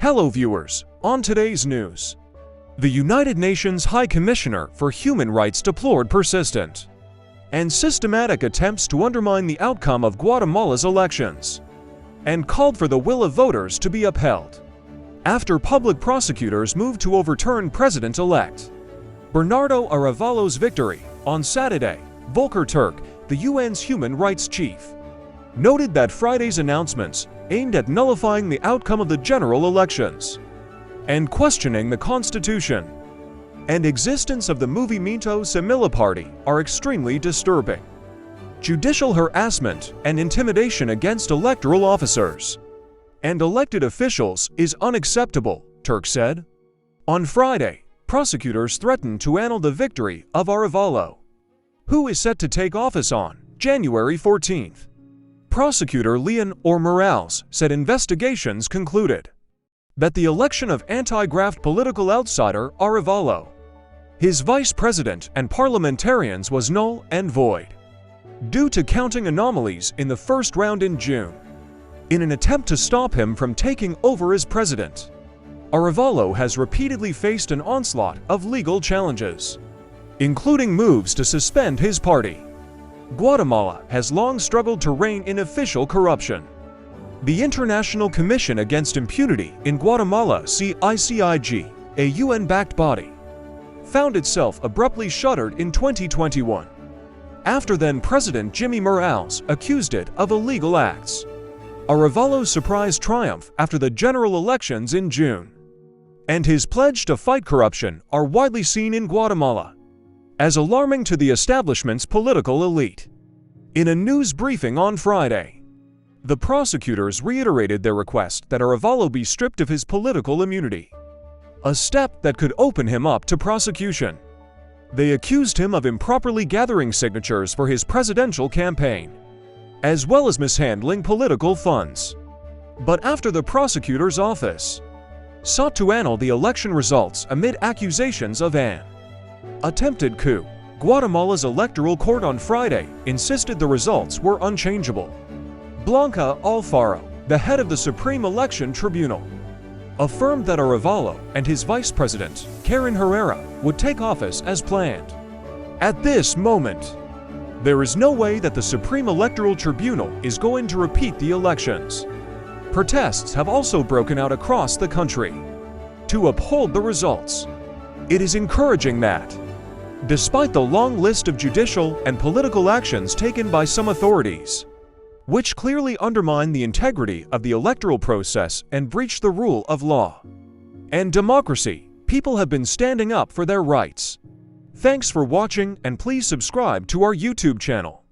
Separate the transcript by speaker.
Speaker 1: Hello viewers, on today's news. The United Nations High Commissioner for Human Rights deplored persistent and systematic attempts to undermine the outcome of Guatemala's elections and called for the will of voters to be upheld after public prosecutors moved to overturn President-elect Bernardo Arévalo's victory on Saturday. Volker Turk, the UN's human rights chief, noted that Friday's announcements aimed at nullifying the outcome of the general elections and questioning the constitution and existence of the Movimiento Semilla party are extremely disturbing. Judicial harassment and intimidation against electoral officers and elected officials is unacceptable, Turk said. On Friday, prosecutors threatened to annul the victory of Arévalo, who is set to take office on January 14th. Prosecutor Leon Morales said investigations concluded that the election of anti-graft political outsider Arévalo, his vice president and parliamentarians was null and void due to counting anomalies in the first round in June. In an attempt to stop him from taking over as president, Arévalo has repeatedly faced an onslaught of legal challenges, including moves to suspend his party. Guatemala has long struggled to rein in official corruption. The International Commission Against Impunity in Guatemala, CICIG, a UN-backed body, found itself abruptly shuttered in 2021 after then-President Jimmy Morales accused it of illegal acts. Arévalo's surprise triumph after the general elections in June and his pledge to fight corruption are widely seen in Guatemala as alarming to the establishment's political elite. In a news briefing on Friday, the prosecutors reiterated their request that Arévalo be stripped of his political immunity, a step that could open him up to prosecution. They accused him of improperly gathering signatures for his presidential campaign, as well as mishandling political funds. But after the prosecutor's office sought to annul the election results amid accusations of an attempted coup, Guatemala's electoral court on Friday insisted the results were unchangeable. Blanca Alfaro, the head of the Supreme Election Tribunal, affirmed that Arévalo and his vice president, Karen Herrera, would take office as planned. At this moment, there is no way that the Supreme Electoral Tribunal is going to repeat the elections. Protests have also broken out across the country to uphold the results. It is encouraging that, despite the long list of judicial and political actions taken by some authorities, which clearly undermine the integrity of the electoral process and breach the rule of law and democracy, people have been standing up for their rights. Thanks for watching, and please subscribe to our YouTube channel.